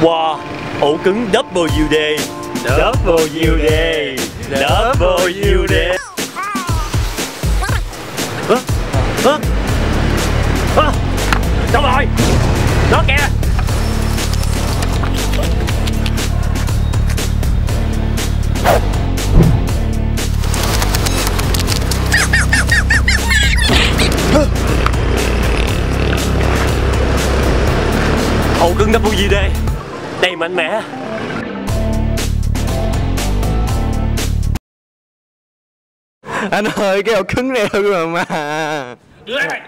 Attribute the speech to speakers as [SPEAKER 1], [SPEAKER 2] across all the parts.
[SPEAKER 1] Wow, ổ cứng WD. WD. WD. Đâu rồi? Nó kìa. Ổ cứng WD đầy mạnh mẽ.
[SPEAKER 2] Anh ơi, cái ổ cứng này hư rồi mà.
[SPEAKER 1] Đưa đây mày.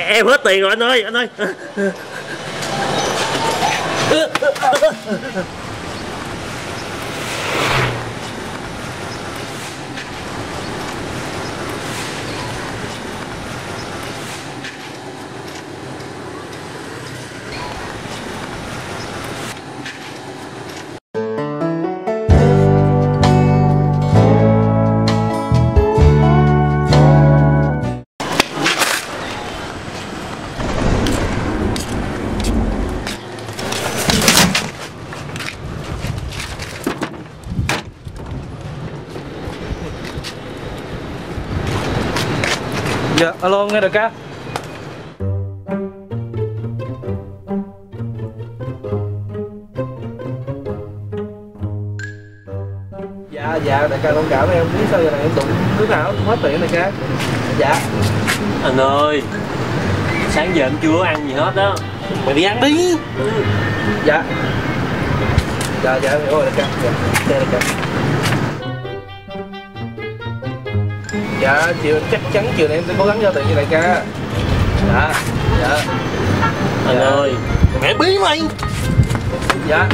[SPEAKER 1] Em hết tiền rồi anh ơi, anh ơi.
[SPEAKER 3] Dạ, alo, nghe được ca. Dạ, đại ca thông cảm em, biết sao giờ này em đụng đứa nào cũng hết tiền đại ca. Dạ.
[SPEAKER 1] Anh ơi, sáng giờ em chưa có ăn gì hết đó. Mày đi ăn đi.
[SPEAKER 3] Dạ. Dạ, hiểu rồi đại ca. Dạ, đại ca. Dạ, chắc chắn chiều này em sẽ cố gắng giao tiền cho đại ca. Dạ.
[SPEAKER 1] Anh ơi, mẹ bí mày.
[SPEAKER 3] Dạ.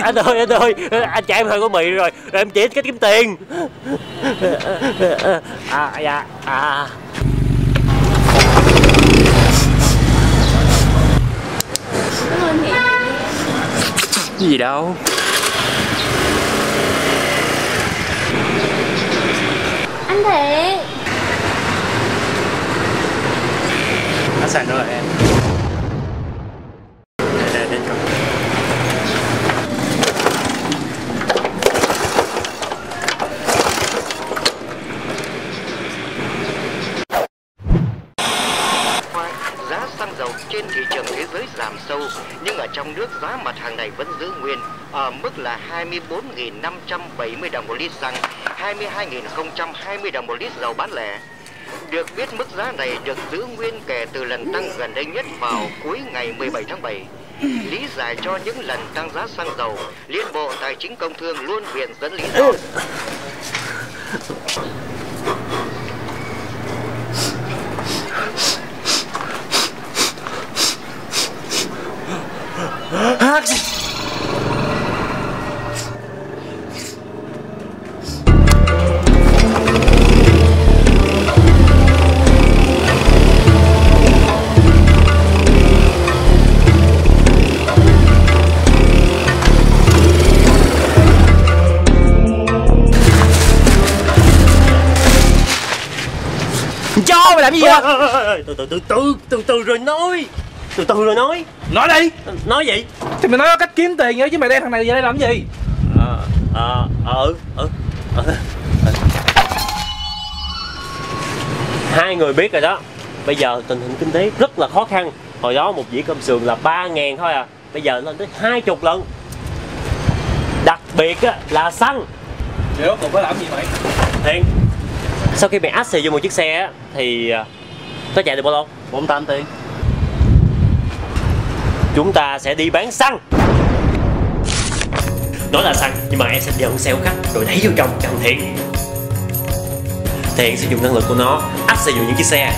[SPEAKER 1] Anh ơi, anh chạy em hơi có mì rồi em chỉ cách kiếm tiền. Dạ.
[SPEAKER 2] Gì đâu.
[SPEAKER 4] Anh Thiện.
[SPEAKER 2] Khách sạn đó là em. Đây cho.
[SPEAKER 5] Giá xăng dầu trên thị trường thế giới giảm sâu, nhưng ở trong nước giá mặt hàng này vẫn giữ nguyên ở mức là 24.570 đồng một lít xăng, 22.020 đồng một lít dầu bán lẻ. Được biết mức giá này được giữ nguyên kể từ lần tăng gần đây nhất vào cuối ngày 17 tháng 7. Lý giải cho những lần tăng giá xăng dầu, Liên Bộ Tài chính Công Thương luôn viện dẫn lý do.
[SPEAKER 3] lo mày làm gì vậy?
[SPEAKER 1] Từ từ rồi nói. Từ từ rồi nói.
[SPEAKER 3] Nói đi.
[SPEAKER 1] Nói gì?
[SPEAKER 3] Thì mày nói có cách kiếm tiền vậy chứ mày đem thằng này về đây làm gì?
[SPEAKER 1] Hai người biết rồi đó. Bây giờ tình hình kinh tế rất là khó khăn. Hồi đó một dĩa cơm sườn là 3.000 thôi à. Bây giờ lên tới 20 lần. Đặc biệt á, là xăng.
[SPEAKER 3] Điều còn phải làm gì mày?
[SPEAKER 1] Thiện, sau khi mày áp xì vô một chiếc xe á, thì nó chạy được bao lâu?
[SPEAKER 2] 48 tiếng.
[SPEAKER 1] Chúng ta sẽ đi bán xăng. Nói là xăng, nhưng mà em sẽ nhận xe của khách rồi đẩy vô trong cho thằng Thiện. Thiện sẽ dùng năng lực của nó áp xì vô những chiếc xe.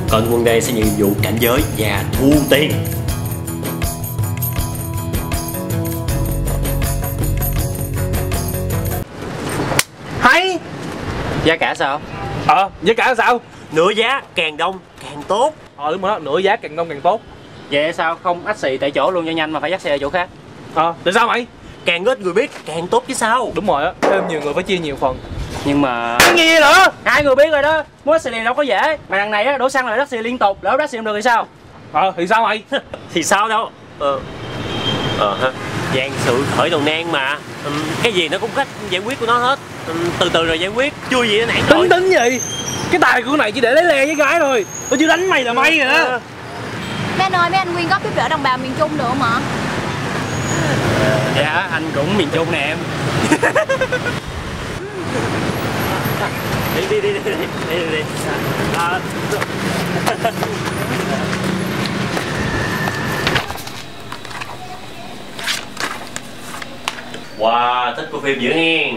[SPEAKER 1] Còn Quân đây sẽ nhận nhiệm vụ cảnh giới và thu tiền.
[SPEAKER 3] Hay.
[SPEAKER 2] Giá cả sao?
[SPEAKER 3] Giá cả sao?
[SPEAKER 1] Nửa giá càng đông càng tốt.
[SPEAKER 3] Đúng rồi đó, nửa giá càng đông càng tốt.
[SPEAKER 2] Vậy sao không ách xì tại chỗ luôn cho nhanh mà phải dắt xe ở chỗ khác?
[SPEAKER 3] Tại sao mày?
[SPEAKER 1] Càng ít người biết càng tốt chứ sao.
[SPEAKER 3] Đúng rồi á, thêm nhiều người phải chia nhiều phần.
[SPEAKER 2] Nhưng mà
[SPEAKER 3] Cái gì nữa?
[SPEAKER 2] hai người biết rồi đó, muốn ách xì liền đâu có dễ. Mà đằng này á đổ xăng lại đắt xì liên tục, lỡ đắt xì không được thì sao?
[SPEAKER 3] Thì sao mày?
[SPEAKER 1] Thì sao đâu. Ha. Vạn sự khởi đầu nan mà. Cái gì nó cũng có cách giải quyết của nó hết. Từ từ rồi giải quyết, chưa gì nó nản rồi.
[SPEAKER 3] Tính gì? Cái tài của này chỉ để lấy le với gái thôi. Tôi chưa đánh mày là may rồi đó.
[SPEAKER 4] Mấy anh ơi, mấy anh quyên góp giúp đỡ đồng bào miền Trung được không ạ?
[SPEAKER 2] dạ anh cũng miền Trung nè em.
[SPEAKER 1] Đi. Wow, thích cô phim dữ hen.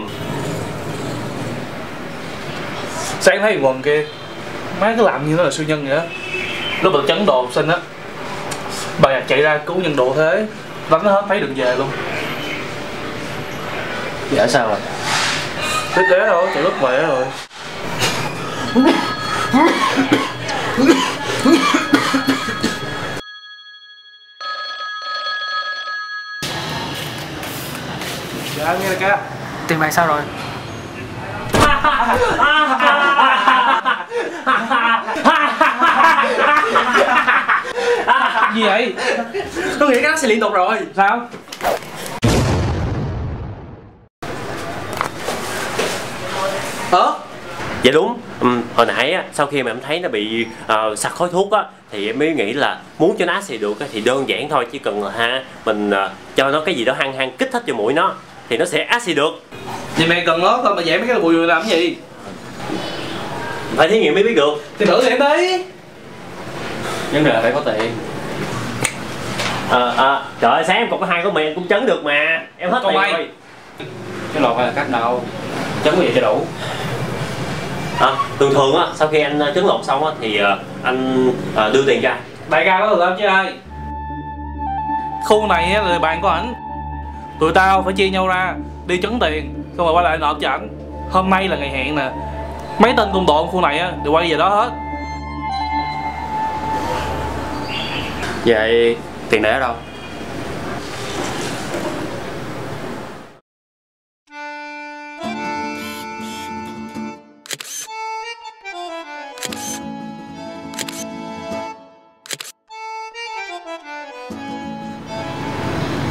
[SPEAKER 3] Sáng thấy quần kia, má cứ làm như nó là siêu nhân vậy á. Lúc được chấn đồ học sinh á, bà già chạy ra cứu nhân độ thế, đánh nó hết thấy đừng về luôn.
[SPEAKER 2] Dạ sao rồi?
[SPEAKER 3] Tiếp đế thôi, chạy lúc về rồi. Dạ nghe ca.
[SPEAKER 2] Tiền bạc sao rồi?
[SPEAKER 3] Gì vậy?
[SPEAKER 2] Tôi nghĩ cái đó sẽ liên tục rồi.
[SPEAKER 3] Sao?
[SPEAKER 1] Dạ đúng. Hồi nãy á, sau khi mà em thấy nó bị sặc khói thuốc á, thì em mới nghĩ là muốn cho nó áp xì được á, thì đơn giản thôi, chỉ cần là mình cho nó cái gì đó hăng hăng kích thích cho mũi nó thì nó sẽ áp xì được.
[SPEAKER 3] Vậy mày cần nó thôi mà vẽ mấy cái bùi làm cái gì?
[SPEAKER 1] Phải thí nghiệm mới biết được.
[SPEAKER 3] Thì thử xem đi.
[SPEAKER 2] Vấn đề là phải có tiền.
[SPEAKER 1] Trời ơi, sáng em còn có 2 của mày em cũng chấn được mà. Em hết
[SPEAKER 3] Còn
[SPEAKER 1] tiền
[SPEAKER 3] mày?
[SPEAKER 1] rồi.
[SPEAKER 2] Cái lột hay là cắt đâu? Chấn cái gì cho đủ.
[SPEAKER 1] Thường thường á, sau khi anh trấn lột xong á thì anh đưa tiền cho ai?
[SPEAKER 3] Đại ca có được không chứ ai? Khu này á là bạn của ảnh. Tụi tao phải chia nhau ra đi trấn tiền, xong rồi quay lại nộp cho ảnh. Hôm nay là ngày hẹn nè. Mấy tên cung đội khu này á đều quay về đó hết.
[SPEAKER 2] Vậy tiền để ở đâu?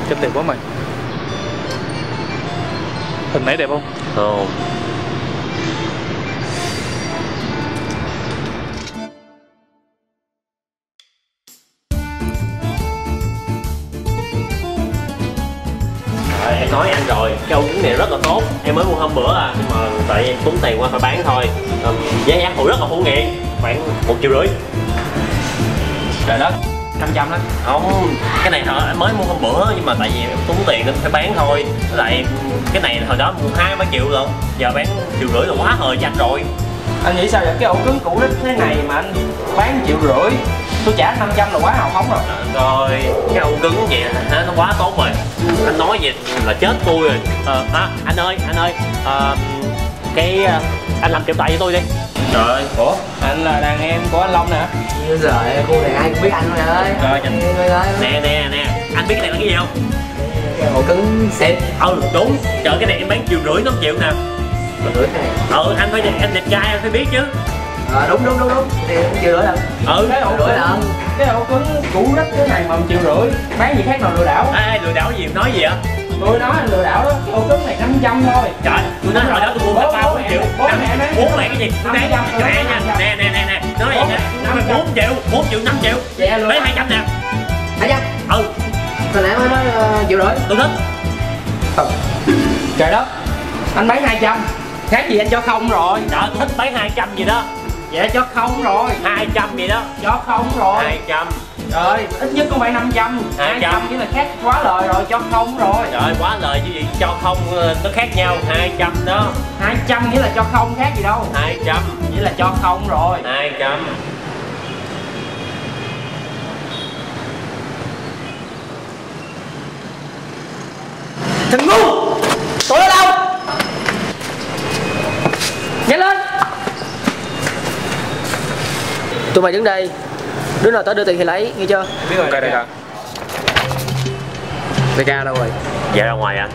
[SPEAKER 3] Chụp đẹp quá mày. Hình nãy đẹp không?
[SPEAKER 1] Không. Em nói anh rồi, cái ống kính này rất là tốt. Em mới mua hôm bữa à, nhưng mà tại em tốn tiền qua phải bán thôi. Giá giá hụi rất là hữu nghị, khoảng 1,5 triệu.
[SPEAKER 2] Trời đất, 500 đó.
[SPEAKER 1] Không, cái này em mới mua hôm bữa nhưng mà tại vì em tốn tiền nên phải bán thôi. Với lại cái này hồi đó mua 2-3 triệu lận, giờ bán 1,5 triệu là quá hời cho anh rồi.
[SPEAKER 2] Anh nghĩ sao vậy? Cái ổ cứng cũ đến thế này mà anh bán 1,5 triệu, tôi trả 500 là quá hào phóng rồi.
[SPEAKER 1] Rồi, cái ống cứng vậy hả, nó quá tốt rồi. Anh nói vậy là chết tôi rồi. Anh ơi, anh làm triệu tài cho tôi đi.
[SPEAKER 2] Trời ơi, ủa? Anh là đàn em của anh Long nè.
[SPEAKER 6] Rồi, cô này ai cũng biết anh rồi ơi.
[SPEAKER 1] Rồi, nè, anh biết cái này là cái gì không?
[SPEAKER 6] Cái ổ cứng xịn.
[SPEAKER 1] Đúng, trời cái này em bán 1,5 triệu, 5 triệu nè.
[SPEAKER 6] 1,5 cái này.
[SPEAKER 1] Anh phải anh đẹp trai anh phải biết chứ.
[SPEAKER 6] Đúng thì cũng chịu rưỡi lần.
[SPEAKER 2] Cái ổ
[SPEAKER 6] rưỡi
[SPEAKER 2] cứng,
[SPEAKER 6] lần.
[SPEAKER 2] cái ổ cứng cũ rích thế này mà 1,5 triệu, bán gì khác nào lừa đảo.
[SPEAKER 1] Lừa đảo gì nói gì vậy?
[SPEAKER 2] Tôi nói là lừa đảo đó, cái ổ cứng này 500 thôi.
[SPEAKER 1] Trời, tôi nói hồi đó tôi mua bao 4 triệu.
[SPEAKER 2] Bố mẹ nói.
[SPEAKER 1] Bố mẹ cái gì? Tôi bán cho em nha. Nè, nói vậy nè. 4 triệu, 5 triệu. Lấy 200 nè.
[SPEAKER 6] 200.
[SPEAKER 1] Ừ.
[SPEAKER 6] Hồi nãy mới nói 1,5 triệu.
[SPEAKER 1] Tôi thích.
[SPEAKER 2] Trời đất, anh bán 200, khác gì anh cho không rồi.
[SPEAKER 1] Trời, tôi thích bán 200 gì đó.
[SPEAKER 2] Vậy cho không rồi.
[SPEAKER 1] 200 gì đó.
[SPEAKER 2] Cho không rồi.
[SPEAKER 1] 200.
[SPEAKER 2] Trời, ít nhất cũng phải 500. 200 nghĩa là khác quá lời rồi, cho không rồi.
[SPEAKER 1] Trời, quá lời chứ gì, cho không nó khác nhau. 200 đó.
[SPEAKER 2] 200 nghĩa là cho không, khác gì đâu.
[SPEAKER 1] 200
[SPEAKER 2] Nghĩa là cho không rồi.
[SPEAKER 1] 200.
[SPEAKER 2] Thằng ngu, tôi ở đâu? Nhanh lên.
[SPEAKER 6] Tụi mày đứng đây, đứa nào tới đưa tiền thì lấy, nghe chưa?
[SPEAKER 3] Biết rồi. Ok, đây
[SPEAKER 6] TK đâu rồi?
[SPEAKER 1] Dạ ra ngoài anh.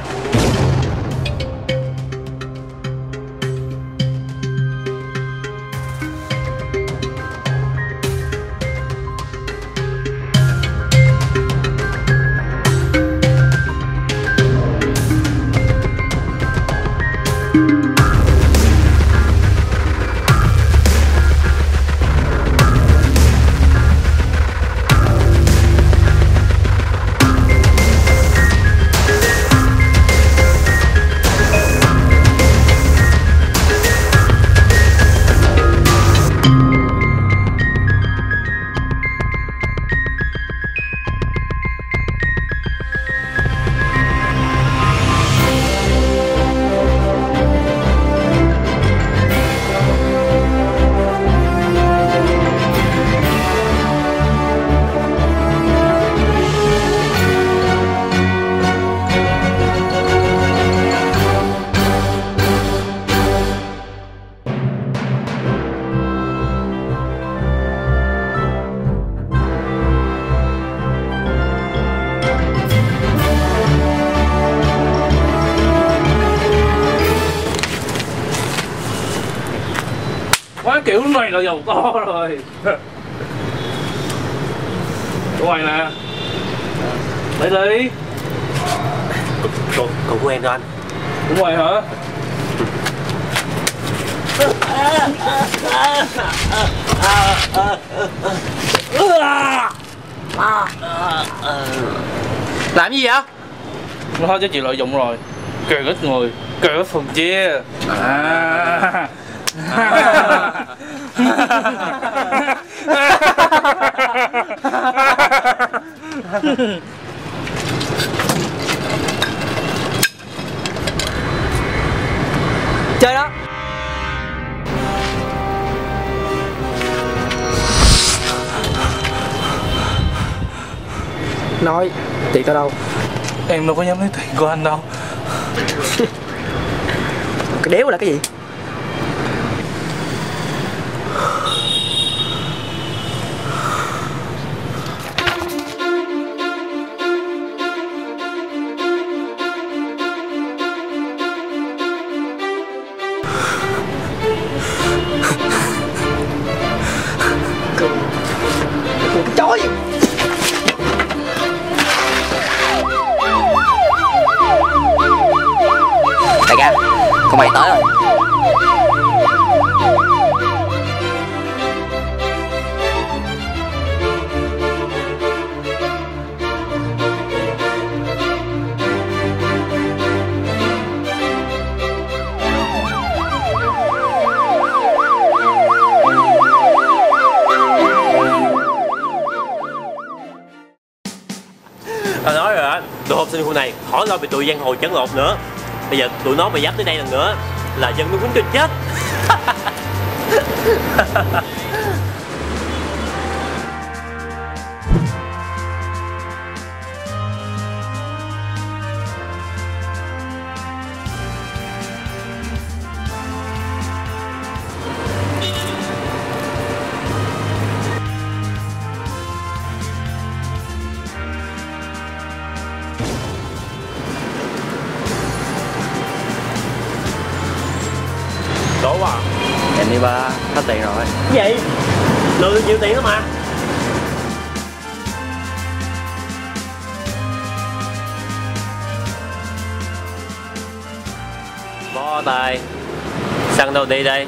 [SPEAKER 3] Quá kiểu này là giàu to rồi. Của mày nè. Lấy đi.
[SPEAKER 1] Còn của em đâu anh?
[SPEAKER 3] Của mày hả?
[SPEAKER 6] Làm gì vậy?
[SPEAKER 3] Nó thôi cho chị lợi dụng rồi. Kêu ít người, kêu ít phần chia.
[SPEAKER 6] Chơi đó. Nói tiền tao đâu?
[SPEAKER 3] Em đâu có dám lấy tiền của anh đâu.
[SPEAKER 6] Cái đéo là cái gì? Cái chó gì? Đại ca, con mày tới rồi.
[SPEAKER 1] Tao nói rồi á, tụi học sinh khu này khỏi lo bị tụi giang hồ chấn lột nữa. Bây giờ tụi nó mà dám tới đây lần nữa là dân nó quýnh cho chết.
[SPEAKER 2] đi ba, hết tiền rồi.
[SPEAKER 1] Cái gì? Lừa được nhiều tiền lắm mà. Bó tay. Xăng đâu đi đây?